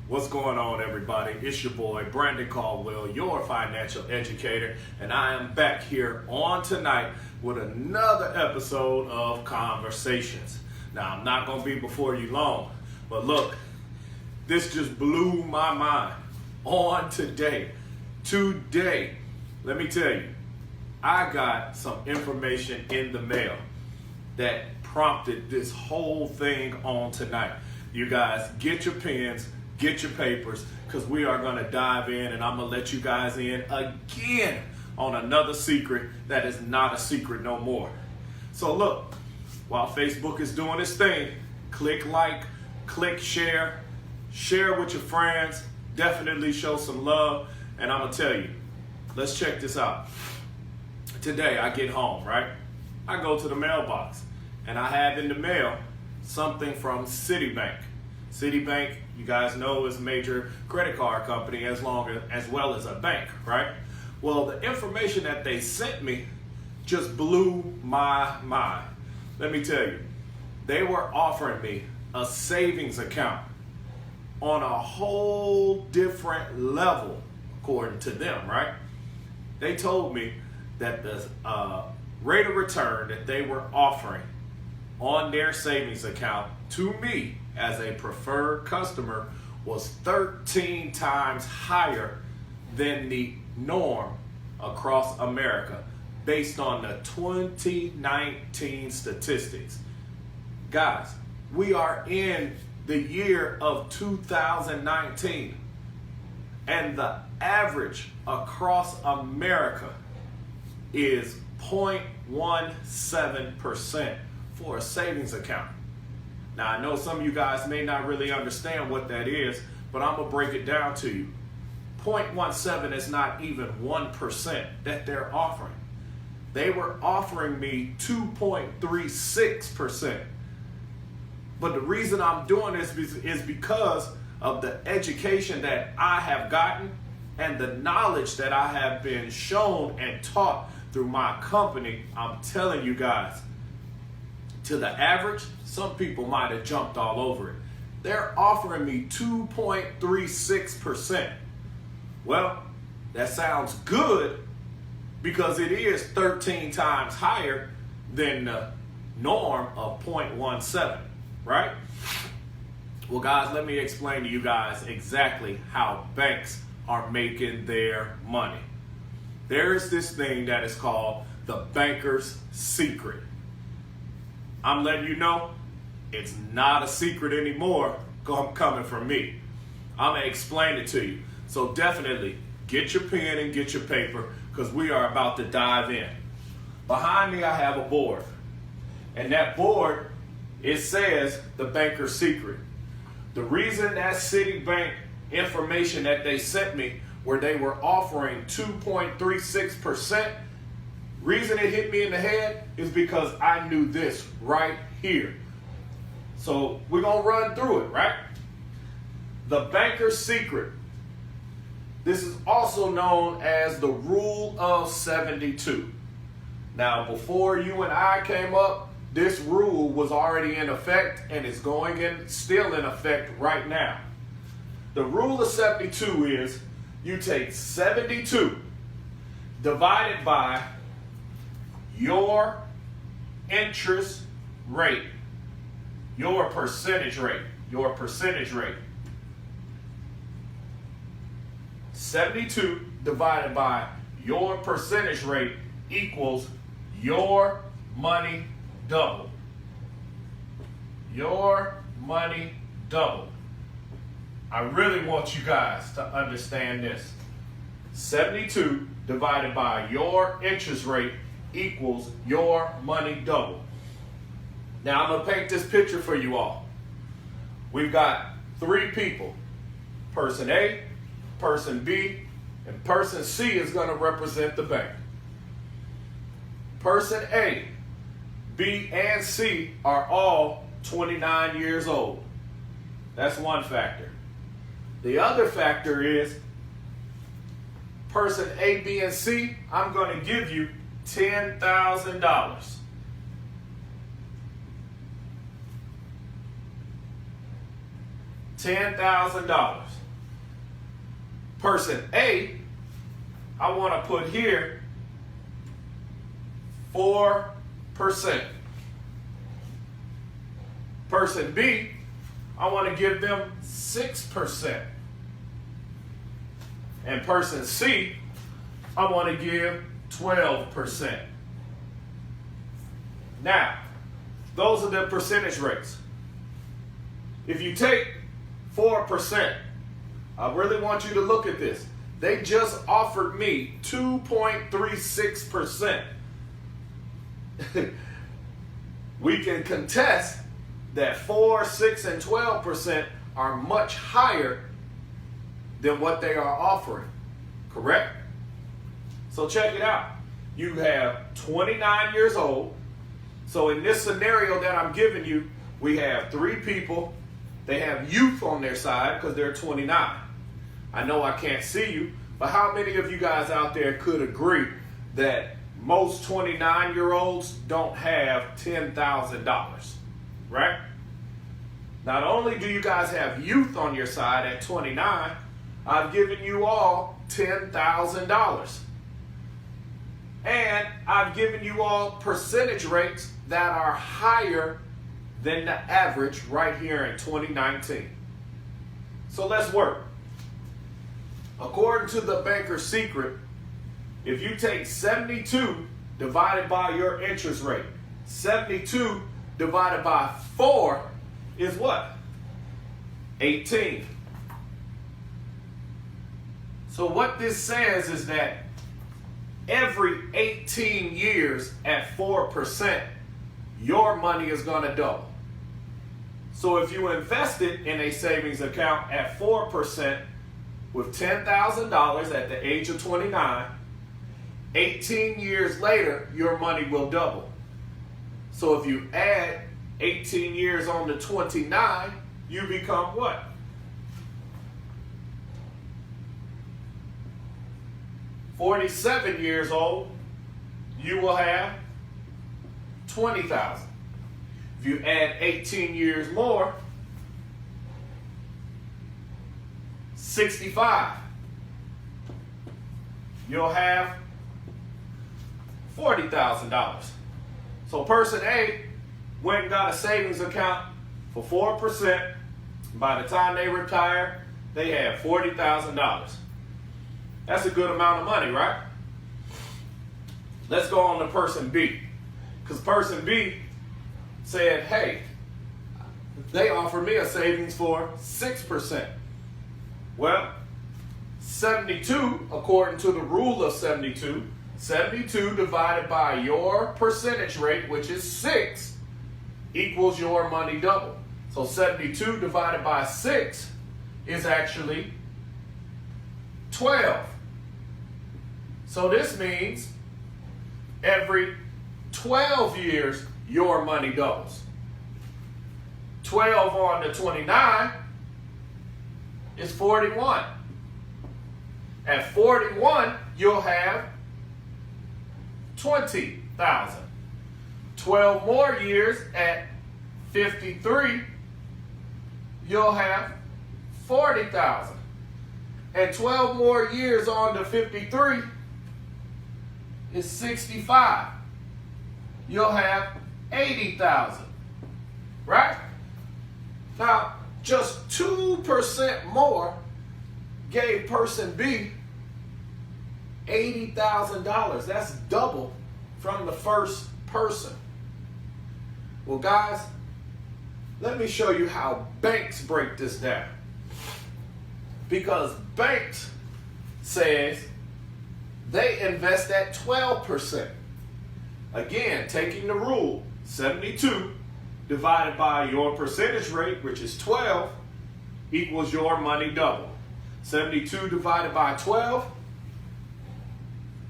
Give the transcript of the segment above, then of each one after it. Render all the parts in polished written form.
What's going on, everybody? It's your boy, Brandon Caldwell, your financial educator, and I am back here on tonight with another episode of Conversations. Now, I'm not going to be before you long, but look, this just blew my mind on today. Today, let me tell you, I got some information in the mail that prompted this whole thing on tonight. You guys, get your pens, get your papers, because we are going to dive in, and I'm going to let you guys in again on another secret that is not a secret no more. So look, while Facebook is doing its thing, click like, click share, share with your friends, definitely show some love, and I'm going to tell you, let's check this out. Today I get home, right? I go to the mailbox, and I have in the mail something from Citibank. Citibank, you guys know, is a major credit card company as well as a bank, right? Well, the information that they sent me just blew my mind. Let me tell you, they were offering me a savings account on a whole different level, according to them, right? They told me that the rate of return that they were offering on their savings account to me as a preferred customer was 13 times higher than the norm across America based on the 2019 statistics. Guys, we are in the year of 2019, and the average across America is 0.17% for a savings account. Now, I know some of you guys may not really understand what that is, but I'm going to break it down to you. 0.17 is not even 1% that they're offering. They were offering me 2.36%. But the reason I'm doing this is because of the education that I have gotten and the knowledge that I have been shown and taught through my company. I'm telling you guys, to the average, some people might have jumped all over it. They're offering me 2.36%. Well, that sounds good because it is 13 times higher than the norm of 0.17, right? Well, guys, let me explain to you guys exactly how banks are making their money. There is this thing that is called the banker's secret. I'm letting you know, it's not a secret anymore coming from me. I'm going to explain it to you. So definitely get your pen and get your paper because we are about to dive in. Behind me, I have a board. And that board, it says the banker's secret. The reason that Citibank information that they sent me where they were offering 2.36%, reason it hit me in the head is because I knew this right here. So we're going to run through it, right? The banker's secret. This is also known as the Rule of 72. Now, before you and I came up, this rule was already in effect and is still in effect right now. The Rule of 72 is you take 72 divided by your interest rate, your percentage rate. 72 divided by your percentage rate equals your money doubled. Your money doubled. I really want you guys to understand this. 72 divided by your interest rate equals your money double. Now I'm going to paint this picture for you all. We've got three people. Person A, person B, and person C is going to represent the bank. Person A, B, and C are all 29 years old. That's one factor. The other factor is person A, B, and C, I'm going to give you $10,000. $10,000. Person A, I want to put here 4%. Person B, I want to give them 6%. And person C, I want to give 12%. Now, those are the percentage rates. If you take 4%, I really want you to look at this. They just offered me 2.36%. We can contest that 4, 6, and 12% are much higher than what they are offering. Correct? So check it out. You have 29 years old. So in this scenario that I'm giving you, we have 3 people. They have youth on their side because they're 29. I know I can't see you, but how many of you guys out there could agree that most 29-year-olds don't have $10,000, right? Not only do you guys have youth on your side at 29, I've given you all $10,000. And I've given you all percentage rates that are higher than the average right here in 2019. So let's work. According to the banker's secret, if you take 72 divided by your interest rate, 72 divided by 4 is what? 18. So what this says is that every 18 years at 4%, your money is going to double. So if you invested in a savings account at 4% with $10,000 at the age of 29, 18 years later, your money will double. So if you add 18 years on to 29, you become what? $47 years old, you will have $20,000. If you add 18 years more, 65. You'll have $40,000. So person A went and got a savings account for 4%. By the time they retire, they have $40,000. That's a good amount of money, right? Let's go on to person B. Because person B said, hey, they offered me a savings for 6%. Well, 72, according to the rule of 72, 72 divided by your percentage rate, which is 6, equals your money double. So 72 divided by 6 is actually 12. So this means every 12 years, your money doubles. 12 on to 29 is 41. At 41, you'll have 20,000. 12 more years at 53, you'll have 40,000. And 12 more years on to 53 is 65. You'll have 80,000. Right? Now, just 2% more gave person B $80,000. That's double from the first person. Well, guys, let me show you how banks break this down. Because banks says they invest at 12%. Again, taking the rule, 72 divided by your percentage rate, which is 12, equals your money double. 72 divided by 12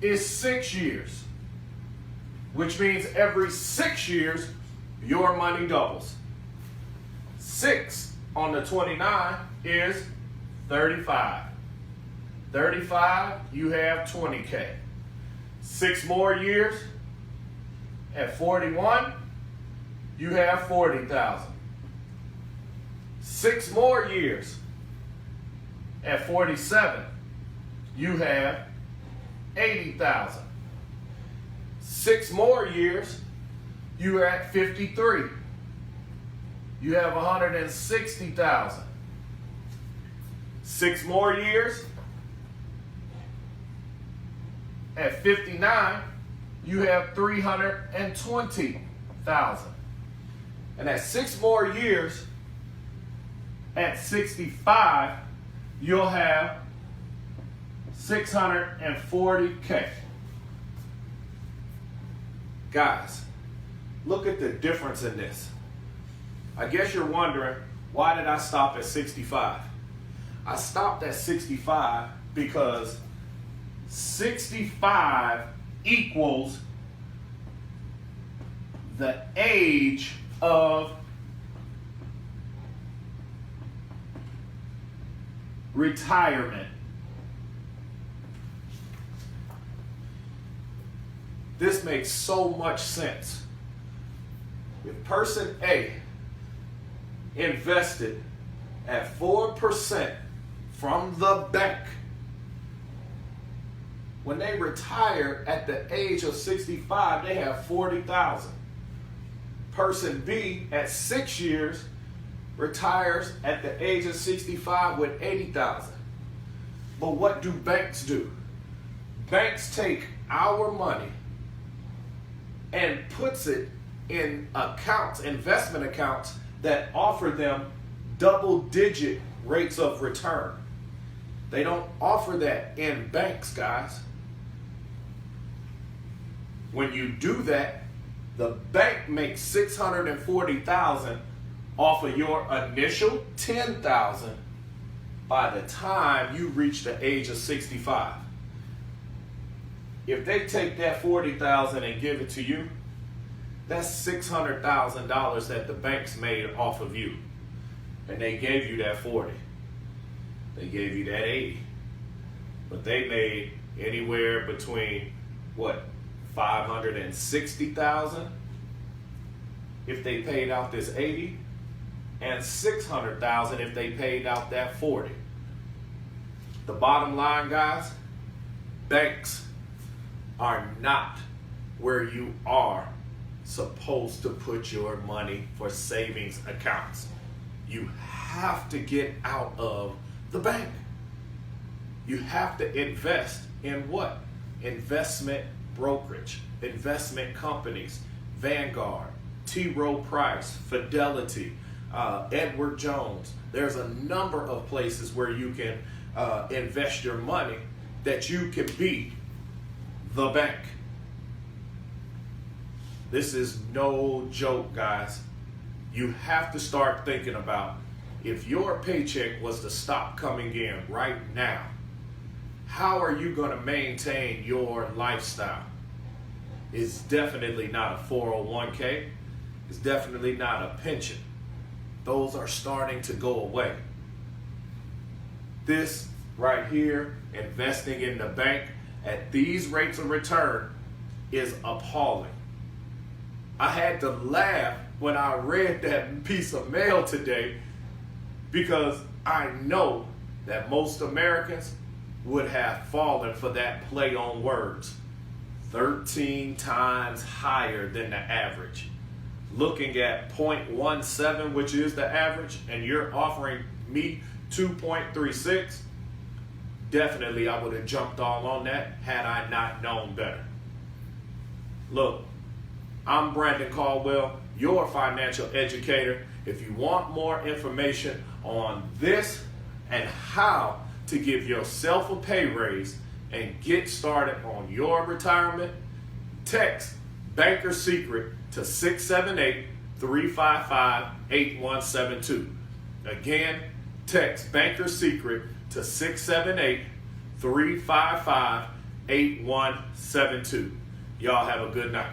is 6 years, which means every 6 years, your money doubles. 6 on the 29 is 35. 35, you have 20K. 6 more years, at 41, you have 40,000. 6 more years. At 47, you have 80,000. 6 more years, you are at 53. You have 160,000. 6 more years, at 59, you have 320,000. And at 6 more years, at 65, you'll have 640K. Guys, look at the difference in this. I guess you're wondering, why did I stop at 65? I stopped at 65 because 65 equals the age of retirement. This makes so much sense. If person A invested at 4% from the bank, when they retire at the age of 65, they have 40,000. Person B at 6 years retires at the age of 65 with 80,000. But what do banks do? Banks take our money and puts it in accounts, investment accounts that offer them double-digit rates of return. They don't offer that in banks, guys. When you do that, the bank makes $640,000 off of your initial $10,000 by the time you reach the age of 65. If they take that $40,000 and give it to you, that's $600,000 that the banks made off of you. And they gave you that 40. They gave you that 80. But they made anywhere between, what, 560,000 if they paid out this 80, and 600,000 if they paid out that 40. The bottom line, guys, banks are not where you are supposed to put your money for savings accounts. You have to get out of the bank. You have to invest in what? Investment brokerage, investment companies, Vanguard, T. Rowe Price, Fidelity, Edward Jones. There's a number of places where you can invest your money that you can be the bank. This is no joke, guys. You have to start thinking about, if your paycheck was to stop coming in right now, how are you going to maintain your lifestyle? It's definitely not a 401k. It's definitely not a pension. Those are starting to go away. This right here, investing in the bank at these rates of return, is appalling. I had to laugh when I read that piece of mail today, because I know that most Americans would have fallen for that play on words. 13 times higher than the average. Looking at 0.17, which is the average, and you're offering me 2.36, definitely I would have jumped all on that had I not known better. Look, I'm Brandon Caldwell, your financial educator. If you want more information on this and how to give yourself a pay raise and get started on your retirement, text Banker Secret to 678-355-8172. Again, text Banker Secret to 678-355-8172. Y'all have a good night.